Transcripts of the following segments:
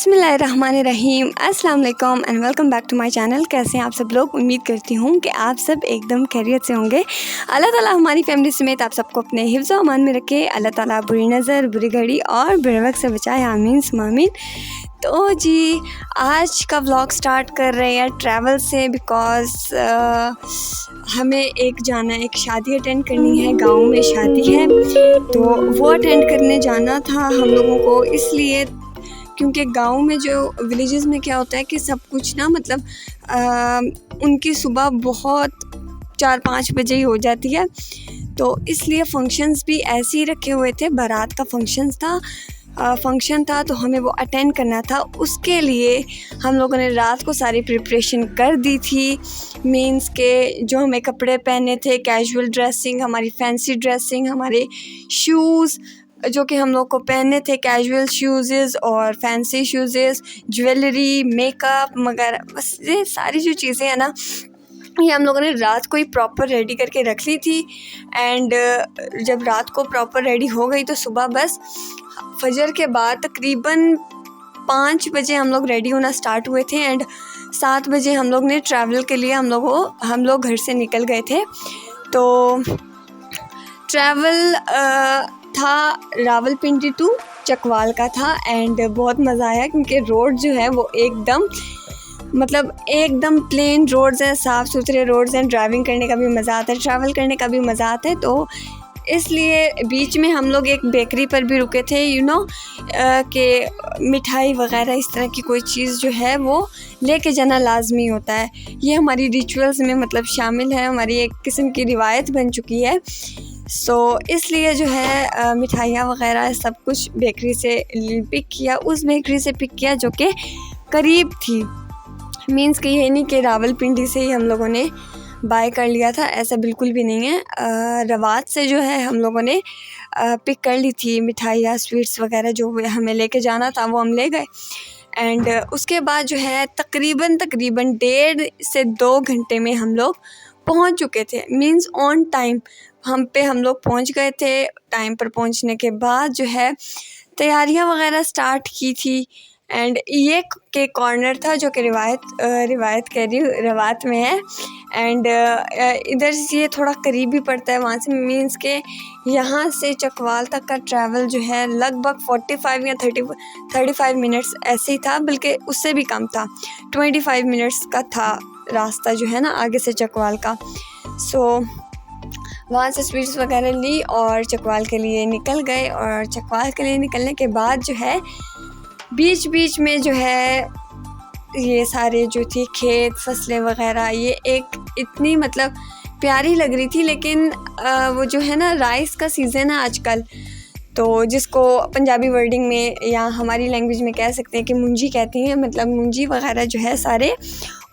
बिस्मिल्लाहिर्रहमानिर्रहीम, अस्सलाम वालेकुम and welcome back to my channel. कैसे हैं आप सब लोग? उम्मीद करती हूँ कि आप सब एकदम खैरियत से होंगे। अल्लाह ताला हमारी फैमिली समेत आप सबको अपने हिफ्ज़ व अमान में रखे। अल्लाह ताला बुरी नज़र, बुरी घड़ी और बुरे वक्त से बचाए, आमीन सुम्मा आमीन। तो जी, आज का व्लॉग स्टार्ट कर रहे हैं ट्रैवल से, बिकॉज़ हमें एक जाना है, एक शादी अटेंड करनी है। गांव में शादी है तो वो अटेंड करने जाना था हम लोगों को, इसलिए क्योंकि गांव में जो विलेजेस में क्या होता है कि सब कुछ ना मतलब उनकी सुबह बहुत 4-5 बजे ही हो जाती है, तो इसलिए फंक्शंस भी ऐसे ही रखे हुए थे। बारात का फंक्शन था तो हमें वो अटेंड करना था। उसके लिए हम लोगों ने रात को सारी प्रिपरेशन कर दी थी। मींस के जो हमें कपड़े पहने थे, कैजुअल ड्रेसिंग, हमारी फैंसी ड्रेसिंग, हमारे शूज़ जो कि हम लोग को पहने थे, कैजुअल शूज़ और फैंसी शूज़, ज्वेलरी, मेकअप वगैरह, बस ये सारी जो चीज़ें हैं ना, ये हम लोगों ने रात को ही प्रॉपर रेडी करके रख ली थी। एंड जब रात को प्रॉपर रेडी हो गई तो सुबह बस फजर के बाद तकरीबन 5 बजे हम लोग रेडी होना स्टार्ट हुए थे। एंड 7 बजे हम लोग ने ट्रैवल के लिए हम लोग घर से निकल गए थे। तो ट्रैवल था रावलपिंडी टू चकवाल का था। एंड बहुत मज़ा आया क्योंकि रोड जो है वो एकदम प्लेन रोड्स हैं, साफ़ सुथरे रोड्स हैं। ड्राइविंग करने का भी मज़ा आता है, ट्रैवल करने का भी मज़ा आता है। तो इसलिए बीच में हम लोग एक बेकरी पर भी रुके थे, कि मिठाई वगैरह इस तरह की कोई चीज़ जो है वो लेके जाना लाजमी होता है। ये हमारी रिचुअल्स में मतलब शामिल है, हमारी एक किस्म की रिवायत बन चुकी है। सो इसलिए जो है मिठाइयाँ वगैरह सब कुछ बेकरी से पिक किया, उस बेकरी से पिक किया जो कि करीब थी। मींस कि ये नहीं कि रावलपिंडी से ही हम लोगों ने बाय कर लिया था, ऐसा बिल्कुल भी नहीं है। रवात से जो है हम लोगों ने पिक कर ली थी मिठाइयाँ, स्वीट्स वगैरह जो हमें लेके जाना था वो हम ले गए। एंड उसके बाद जो है तकरीबन 1.5 से 2 घंटे में हम लोग पहुंच चुके थे। मींस ऑन टाइम हम लोग पहुंच गए थे। टाइम पर पहुंचने के बाद जो है तैयारियां वगैरह स्टार्ट की थी। एंड ये के कॉर्नर था जो कि रिवायत कह रही हूँ, रवात में है। एंड इधर से ये थोड़ा करीब भी पड़ता है वहाँ से। मींस के यहाँ से चकवाल तक का ट्रैवल जो है लगभग 45 या 35 मिनट्स ऐसे ही था, बल्कि उससे भी कम था। 25 मिनट्स का था रास्ता जो है ना आगे से चकवाल का। सो वहाँ से स्वीट्स वगैरह ली और चकवाल के लिए निकल गए। और चकवाल के लिए निकलने के बाद जो है बीच बीच में जो है ये सारे जो थी खेत फसलें वगैरह, ये एक इतनी मतलब प्यारी लग रही थी। लेकिन वो जो है ना राइस का सीज़न है आजकल, तो जिसको पंजाबी वर्डिंग में या हमारी लैंग्वेज में कह सकते हैं कि मुंजी कहती हैं। मतलब मुंजी वगैरह जो है सारे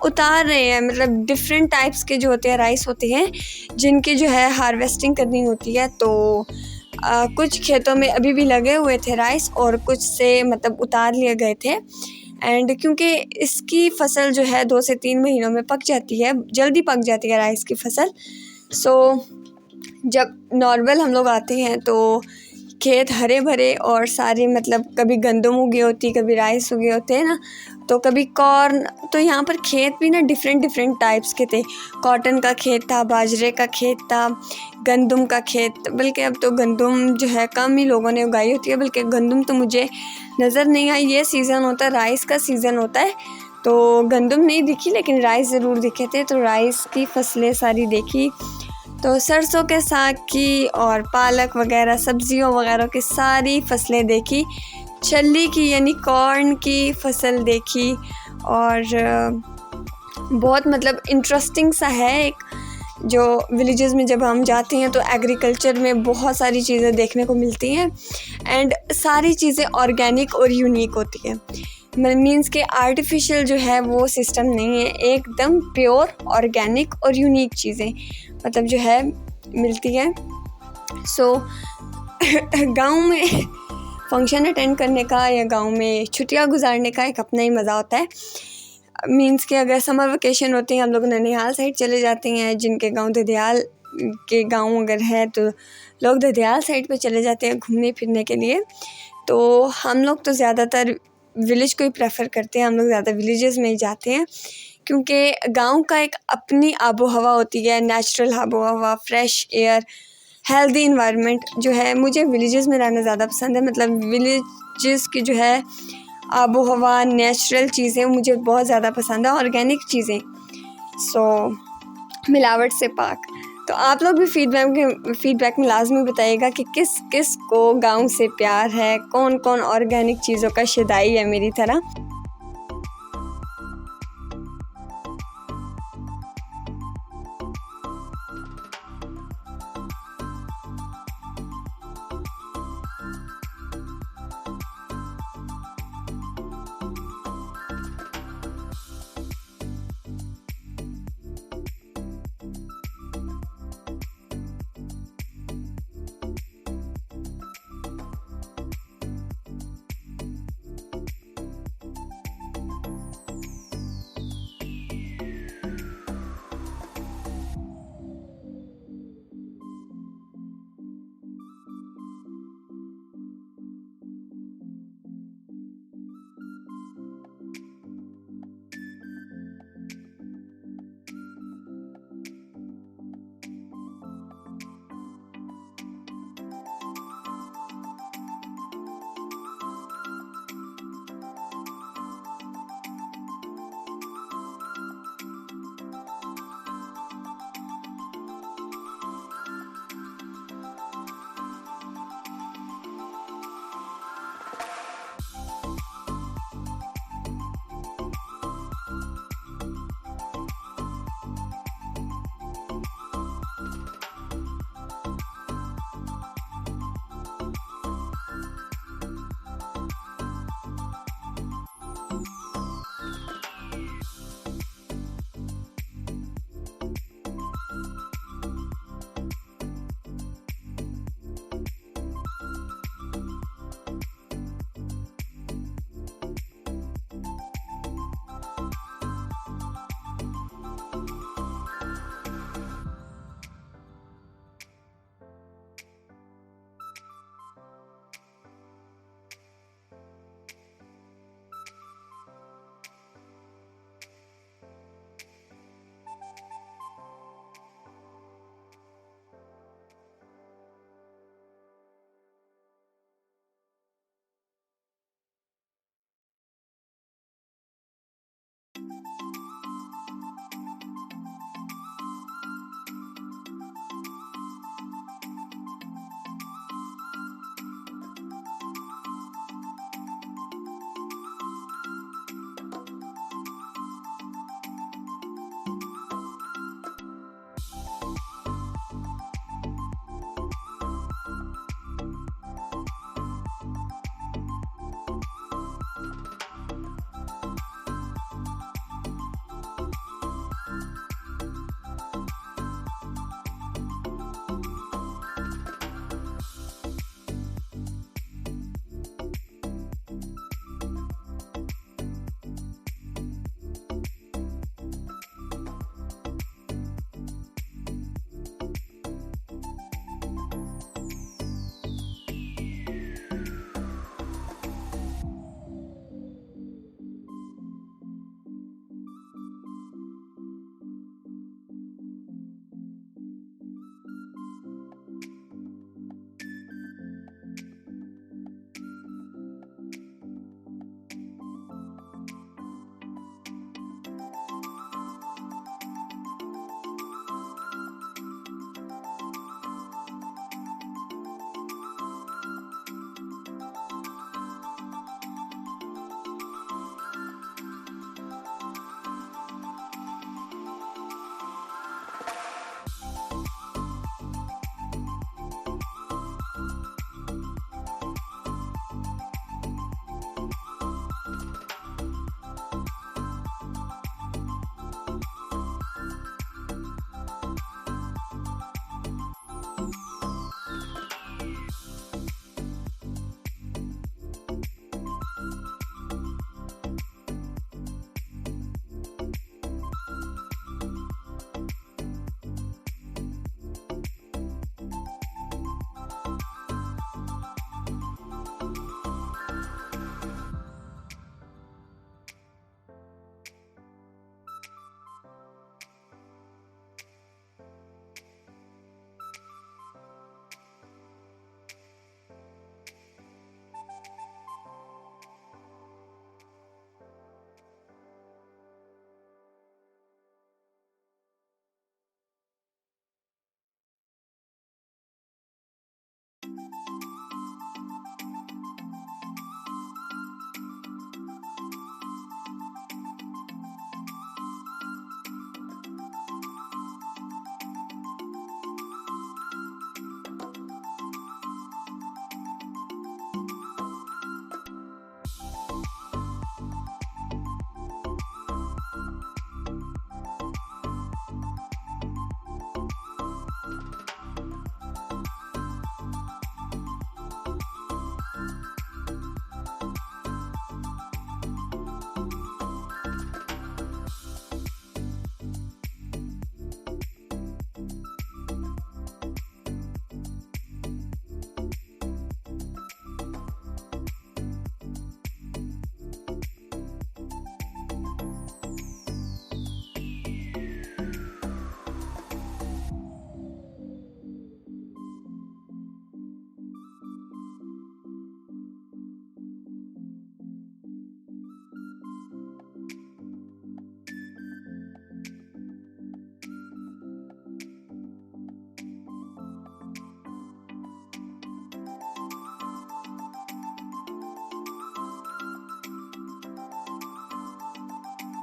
उतार रहे हैं। मतलब डिफरेंट टाइप्स के जो होते हैं राइस होते हैं जिनकी जो है हार्वेस्टिंग करनी होती है। तो कुछ खेतों में अभी भी लगे हुए थे राइस और कुछ से मतलब उतार लिए गए थे। एंड क्योंकि इसकी फसल जो है 2 से 3 महीनों में पक जाती है, जल्दी पक जाती है राइस की फसल। सो जब नॉर्मल हम लोग आते हैं तो खेत हरे भरे और सारे मतलब कभी गंदम उगे होती, कभी राइस उगे होते हैं ना, तो कभी कॉर्न। तो यहाँ पर खेत भी ना डिफरेंट टाइप्स के थे। कॉटन का खेत था, बाजरे का खेत था, गंदम का खेत। बल्कि अब तो गंदम जो है कम ही लोगों ने उगाई होती है, बल्कि गंदम तो मुझे नज़र नहीं आई। ये सीज़न होता है, राइस का सीज़न होता है, तो गंदम नहीं दिखी लेकिन राइस ज़रूर दिखे थे। तो राइस की फसलें सारी देखी, तो सरसों के साग की और पालक वगैरह सब्जियों वगैरह की सारी फसलें देखी। छल्ली की यानी कॉर्न की फसल देखी। और बहुत मतलब इंटरेस्टिंग सा है। एक जो विलेजेस में जब हम जाते हैं तो एग्रीकल्चर में बहुत सारी चीज़ें देखने को मिलती हैं। एंड सारी चीज़ें ऑर्गेनिक और यूनिक होती हैं। मीन्स के आर्टिफिशियल जो है वो सिस्टम नहीं है, एकदम प्योर ऑर्गेनिक और यूनिक चीज़ें मतलब जो है मिलती है। सो गांव में फंक्शन अटेंड करने का या गांव में छुट्टियां गुजारने का एक अपना ही मज़ा होता है। मींस के अगर समर वेकेशन होती है हम लोग ननिहाल साइड चले जाते हैं। जिनके गांव ददियाल के गांव अगर है तो लोग ददियाल साइड पे चले जाते हैं घूमने फिरने के लिए। तो हम लोग तो ज़्यादातर विलेज को ही प्रेफर करते हैं, हम लोग ज़्यादा विलेजेस में ही जाते हैं क्योंकि गांव का एक अपनी आबो हवा होती है, नेचुरल आबो हवा, फ्रेश एयर, हेल्दी इन्वायरमेंट जो है। मुझे विलेजेस में रहना ज़्यादा पसंद है, मतलब विलेजेस की जो है आबो हवा, नेचुरल चीज़ें मुझे बहुत ज़्यादा पसंद है, ऑर्गेनिक चीज़ें, मिलावट से पाक। तो आप लोग भी फीडबैक में लाजमी बताइएगा कि किस किस को गांव से प्यार है, कौन कौन ऑर्गेनिक चीज़ों का शिदाई है मेरी तरह।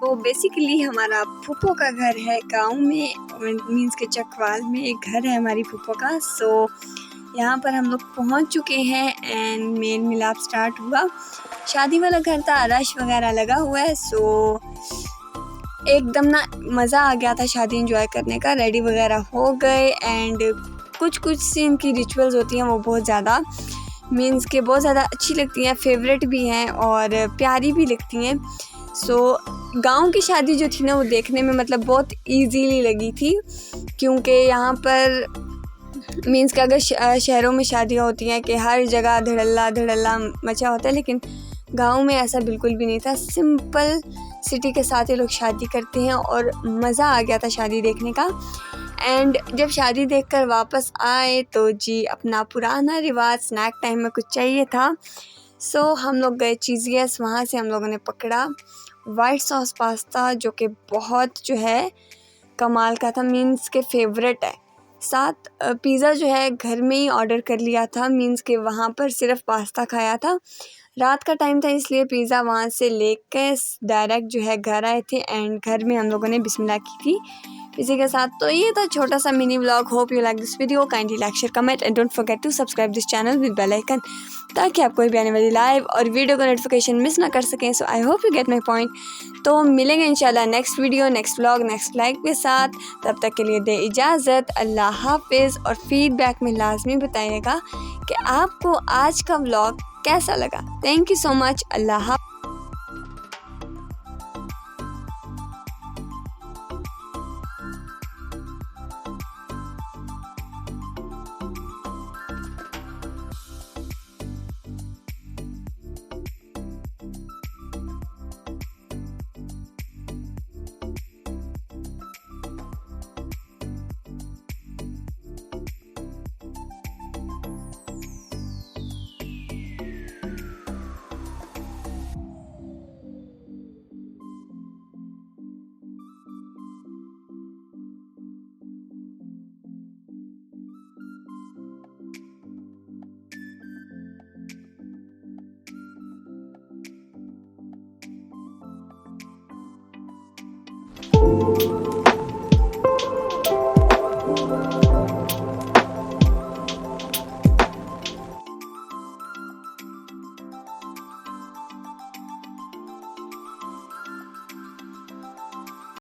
तो बेसिकली हमारा फूफो का घर है गांव में, मीन्स के चकवाल में एक घर है हमारी फूफो का। सो यहाँ पर हम लोग पहुँच चुके हैं एंड मेल मिलाप स्टार्ट हुआ। शादी वाला घर था, रश वगैरह लगा हुआ है। सो एकदम ना मज़ा आ गया था शादी एंजॉय करने का। रेडी वगैरह हो गए एंड कुछ सीन की रिचुअल्स होती हैं वो बहुत ज़्यादा मीन्स के बहुत ज़्यादा अच्छी लगती हैं, फेवरेट भी हैं और प्यारी भी लगती हैं। सो गांव की शादी जो थी ना वो देखने में मतलब बहुत इजीली लगी थी, क्योंकि यहाँ पर मीन्स कि अगर शहरों में शादियाँ होती हैं कि हर जगह धड़ल्ला मचा होता है, लेकिन गांव में ऐसा बिल्कुल भी नहीं था। सिंपल सिटी के साथ ये लोग शादी करते हैं और मज़ा आ गया था शादी देखने का। एंड जब शादी देखकर वापस आए तो जी अपना पुराना रिवाज स्नैक टाइम में कुछ चाहिए था। सो हम लोग गए चीज़ियस, वहाँ से हम लोगों ने पकड़ा वाइट सॉस पास्ता जो कि बहुत जो है कमाल का था, मीन्स के फेवरेट है। साथ पिज़्ज़ा जो है घर में ही ऑर्डर कर लिया था, मीन्स के वहाँ पर सिर्फ पास्ता खाया था। रात का टाइम था इसलिए पिज़्ज़ा वहाँ से लेके डायरेक्ट जो है घर आए थे एंड घर में हम लोगों ने बिस्मिल्लाह की थी इसी के साथ। तो ये था छोटा सा mini vlog. Hope you like this video, kindly like share comment and don't forget to subscribe this channel with bell icon, ताकि आप कोई भी आने वाली लाइव और वीडियो का नोटिफिकेशन मिस ना कर सकें। So I hope you get my point. तो मिलेंगे इंशाल्लाह next video, next vlog, next live के साथ। तब तक के लिए दे इजाज़त, अल्लाह हाफिज़। और फीडबैक में लाजमी बताइएगा कि आपको आज का व्लॉग कैसा लगा। Thank you so much. अल्लाह हाफ़िज़।